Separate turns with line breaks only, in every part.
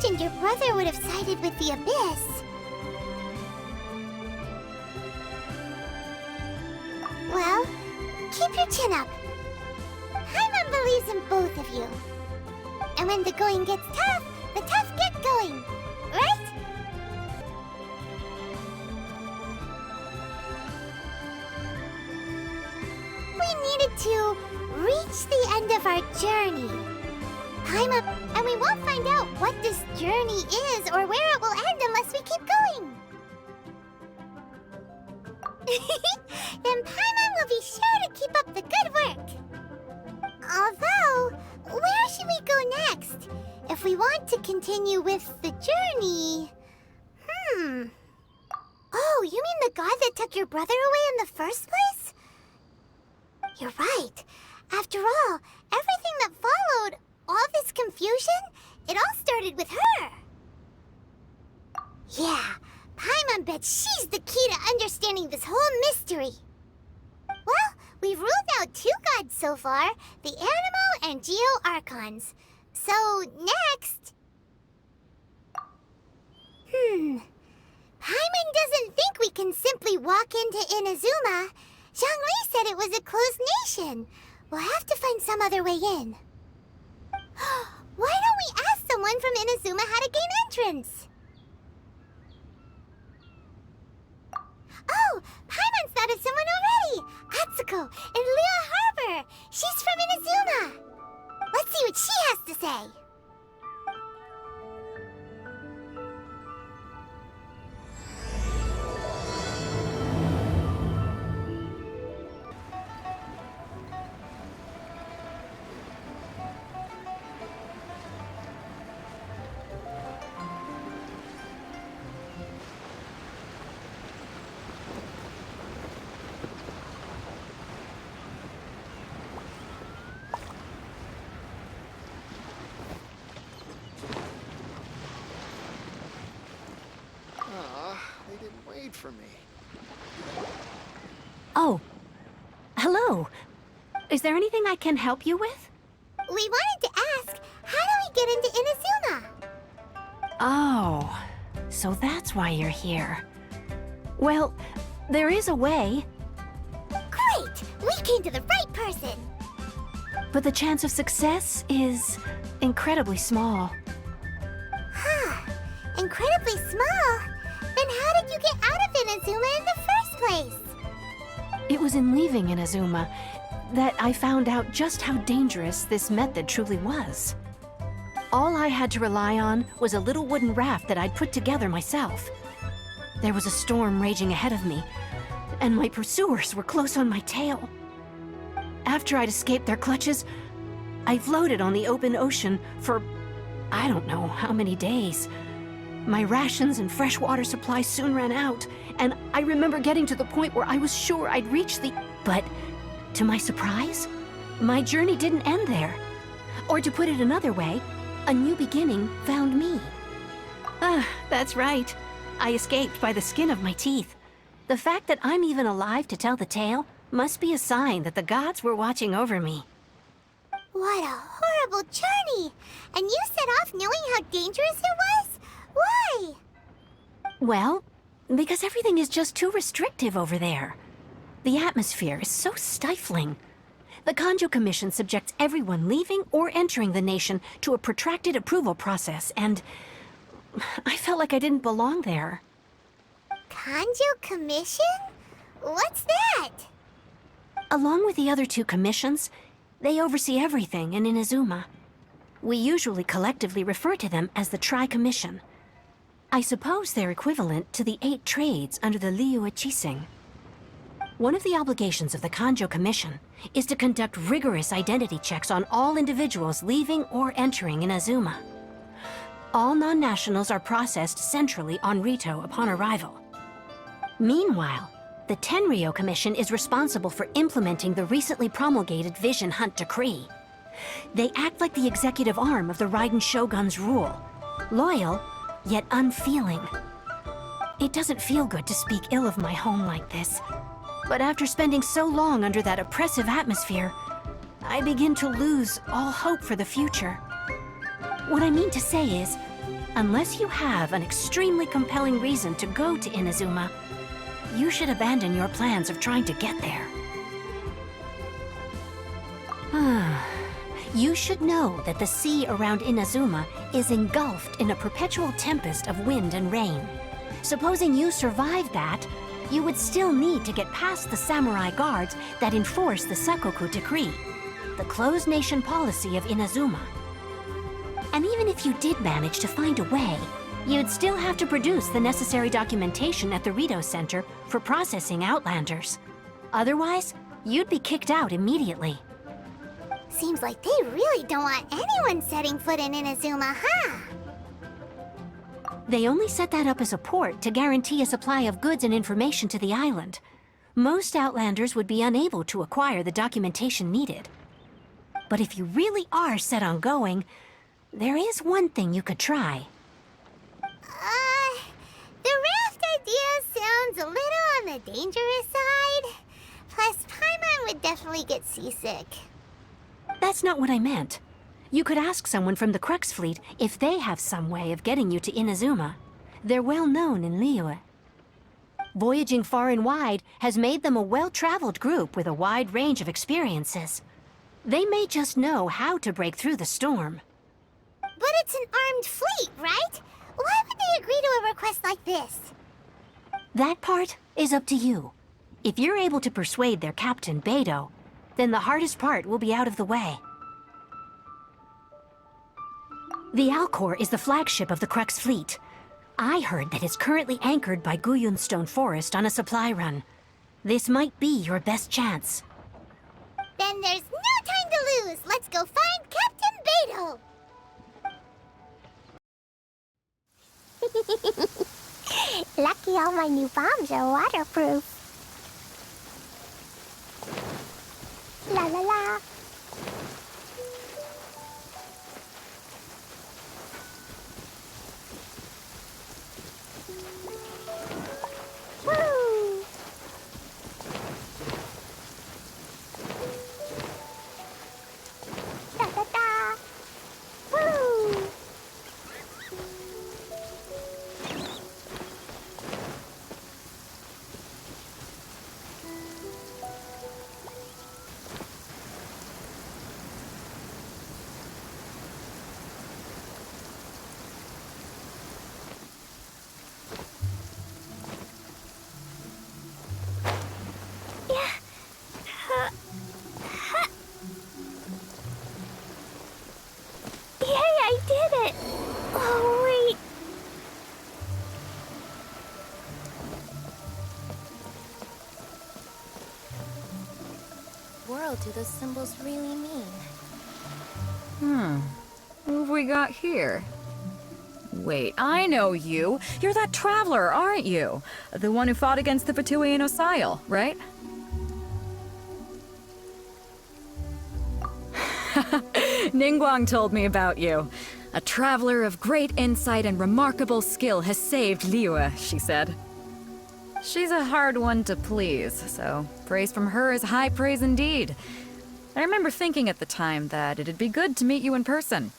imagined your brother would have sided with the Abyss. Well, keep your chin up. Paimon believes in both of you. And when the going gets tough, the tough get going, right? We needed to reach the end of our journey. Paimon, and we won't find out what this journey is or where it will end unless we keep going. Then Paimon will be sure to keep up the good work. Although, where should we go next? If we want to continue with the journey... Oh, you mean the god that took your brother away in the first place? You're right. After all, everything that followed, all this confusion, it all started with her. Yeah, Paimon bets she's the key to understanding this whole mystery. Well, we've ruled out 2 gods so far, the Animo and Geo Archons. So, next... Paimon doesn't think we can simply walk into Inazuma. Zhongli said it was a closed nation. We'll have to find some other way in. Why don't we ask someone from Inazuma how to gain entrance? Oh, Paimon's thought of someone already! Atsuko in Liyue Harbor! She's from Inazuma! Let's see what she has to say!
They didn't wait for me.
Oh, hello. Is there anything I can help you with?
We wanted to ask, how do we get into Inazuma?
Oh, so that's why you're here. Well, there is a way,
Great! We came to the right person!
but the chance of success is incredibly small.
Incredibly small? Then how did you get out of Inazuma in the first place?
It was in leaving Inazuma that I found out just how dangerous this method truly was. All I had to rely on was a little wooden raft that I'd put together myself. There was a storm raging ahead of me, and my pursuers were close on my tail. After I'd escaped their clutches, I floated on the open ocean for I don't know how many days. My rations and fresh water supply soon ran out, and I remember getting to the point where I was sure I'd reach the... But, to my surprise, my journey didn't end there. Or to put it another way, a new beginning found me. Ah, that's right. I escaped by the skin of my teeth. The fact that I'm even alive to tell the tale must be a sign that the gods were watching over me.
What a horrible journey! And you set off knowing how dangerous it was? Why?
Well, because everything is just too restrictive over there. The atmosphere is so stifling. The Kanjo Commission subjects everyone leaving or entering the nation to a protracted approval process, and I felt like I didn't belong there.
Kanjo Commission? What's that?
Along with the other 2 commissions, they oversee everything in Inazuma. We usually collectively refer to them as the Tri-Commission. I suppose they're equivalent to the 8 trades under the Liyue Chising. One of the obligations of the Kanjo Commission is to conduct rigorous identity checks on all individuals leaving or entering Inazuma. All non-nationals are processed centrally on Rito upon arrival. Meanwhile, the Tenryo Commission is responsible for implementing the recently promulgated Vision Hunt Decree. They act like the executive arm of the Raiden Shogun's rule, loyal, yet unfeeling. It doesn't feel good to speak ill of my home like this, but after spending so long under that oppressive atmosphere, I begin to lose all hope for the future. What I mean to say is, Unless you have an extremely compelling reason to go to Inazuma, you should abandon your plans of trying to get there. You should know that the sea around Inazuma is engulfed in a perpetual tempest of wind and rain. Supposing you survived that, you would still need to get past the samurai guards that enforce the Sakoku Decree, the closed nation policy of Inazuma. And even if you did manage to find a way, you'd still have to produce the necessary documentation at the Rito Center for processing Outlanders. Otherwise, you'd be kicked out immediately.
Seems like they really don't want anyone setting foot in Inazuma, huh?
They only set that up as a port to guarantee a supply of goods and information to the island. Most Outlanders would be unable to acquire the documentation needed. But if you really are set on going, there is one thing you could try.
The raft idea sounds a little on the dangerous side. Plus, Paimon would definitely get seasick.
That's not what I meant. You could ask someone from the Crux Fleet if they have some way of getting you to Inazuma. They're well known in Liyue. Voyaging far and wide has made them a well-traveled group with a wide range of experiences. They may just know how to break through the storm.
But it's an armed fleet, right? Why would they agree to a request like this?
That part is up to you. If you're able to persuade their captain, Beidou, then the hardest part will be out of the way. The Alcor is the flagship of the Crux Fleet. I heard that it's currently anchored by Guyunstone Forest on a supply run. This might be your best chance.
Then there's no time to lose. Let's go find Captain Beidou. Lucky all my new bombs are waterproof. La la la. Woo! Da da da. Woo!
What do those symbols really mean?
Who have we got here? Wait, I know you. You're that traveler, aren't you? The one who fought against the Fatui and Osile, right? Ningguang told me about you. A traveler of great insight and remarkable skill has saved Liyue, she said. She's a hard one to please, so praise from her is high praise indeed. I remember thinking at the time that it'd be good to meet you in person.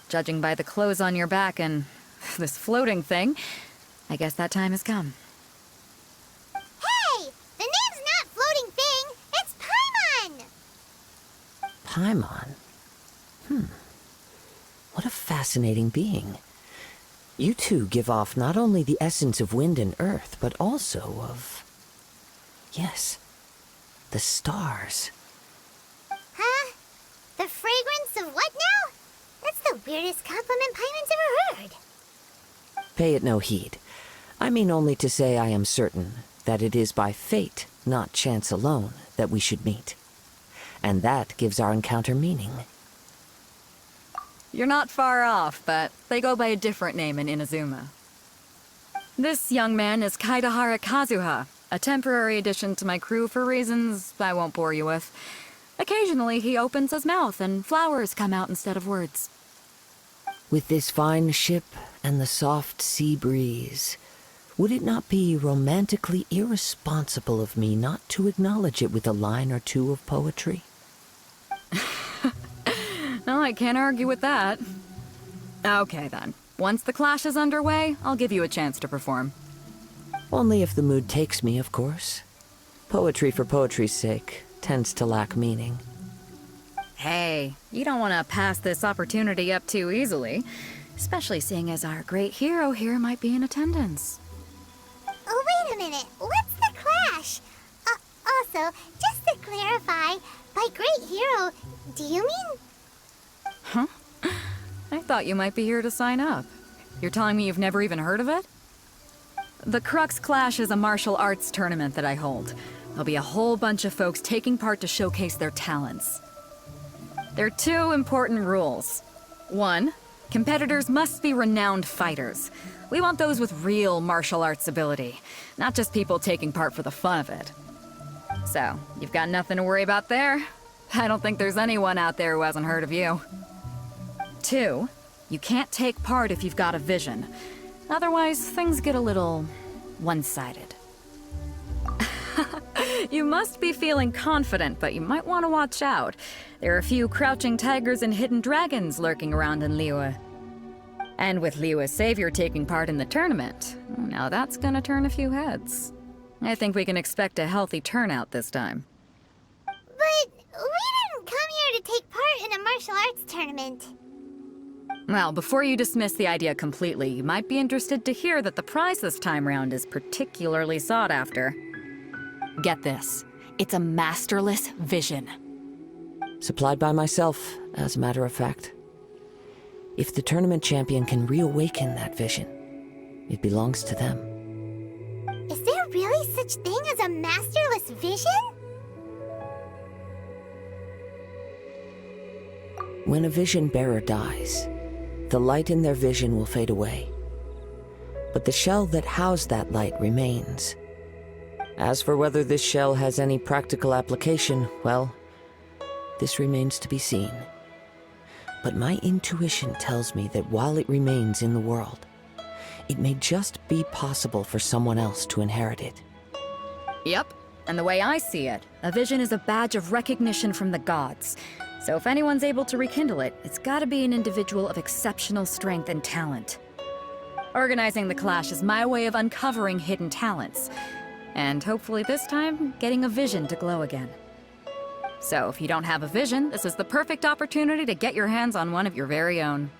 Judging by the clothes on your back and this floating thing, I guess that time has come.
Hey! The name's not Floating Thing! It's Paimon!
Paimon? What a fascinating being. You two give off not only the essence of wind and earth, but also of... yes, the stars.
Huh? The fragrance of what now? That's the weirdest compliment Paimon's ever heard.
Pay it no heed. I mean only to say I am certain that it is by fate, not chance alone, that we should meet. And that gives our encounter meaning.
You're not far off, but they go by a different name in Inazuma. This young man is Kaidahara Kazuha, a temporary addition to my crew for reasons I won't bore you with. Occasionally he opens his mouth and flowers come out instead of words.
With this fine ship and the soft sea breeze, would it not be romantically irresponsible of me not to acknowledge it with a line or two of poetry?
No, I can't argue with that. Okay then, Once the clash is underway, I'll give you a chance to perform.
Only if the mood takes me, of course. Poetry for poetry's sake tends to lack meaning.
Hey, you don't want to pass this opportunity up too easily, especially seeing as our great hero here might be in attendance.
Oh, wait a minute. What's the clash? Also, just to clarify, by great hero, do you mean...
I thought you might be here to sign up. You're telling me you've never even heard of it? The Crux Clash is a martial arts tournament that I hold. There'll be a whole bunch of folks taking part to showcase their talents. There are two important rules. One, competitors must be renowned fighters. We want those with real martial arts ability, not just people taking part for the fun of it. So, you've got nothing to worry about there. I don't think there's anyone out there who hasn't heard of you. Two, you can't take part if you've got a vision. Otherwise, things get a little one-sided. You must be feeling confident, but you might want to watch out. There are a few crouching tigers and hidden dragons lurking around in Liyue. And with Liyue's savior taking part in the tournament, now that's gonna turn a few heads. I think we can expect a healthy turnout this time.
But we didn't come here to take part in a martial arts tournament.
Well, before you dismiss the idea completely, you might be interested to hear that the prize this time round is particularly sought after. Get this. It's a masterless vision.
Supplied by myself, as a matter of fact. If the tournament champion can reawaken that vision, it belongs to them.
Is there really such thing as a masterless vision?
When a vision bearer dies, the light in their vision will fade away. But the shell that housed that light remains. As for whether this shell has any practical application, well, this remains to be seen. But my intuition tells me that while it remains in the world, it may just be possible for someone else to inherit it.
Yep, and the way I see it, a vision is a badge of recognition from the gods. So if anyone's able to rekindle it, it's gotta be an individual of exceptional strength and talent. Organizing the clash is my way of uncovering hidden talents. And hopefully this time, getting a vision to glow again. So if you don't have a vision, this is the perfect opportunity to get your hands on one of your very own.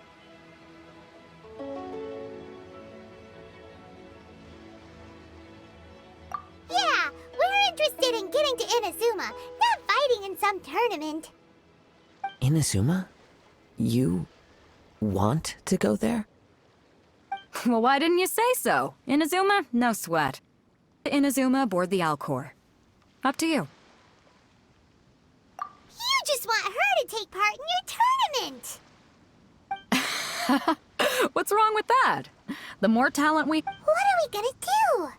Yeah, we're interested in getting to Inazuma, not fighting in some tournament.
Inazuma? You want to go there?
Well, why didn't you say so? Inazuma? No sweat. Inazuma aboard the Alcor. Up to you.
You just want her to take part in your tournament.
What's wrong with that? The more talent we...
What are we gonna do?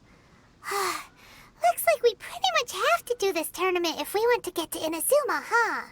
Looks like we pretty much have to do this tournament if we want to get to Inazuma, huh?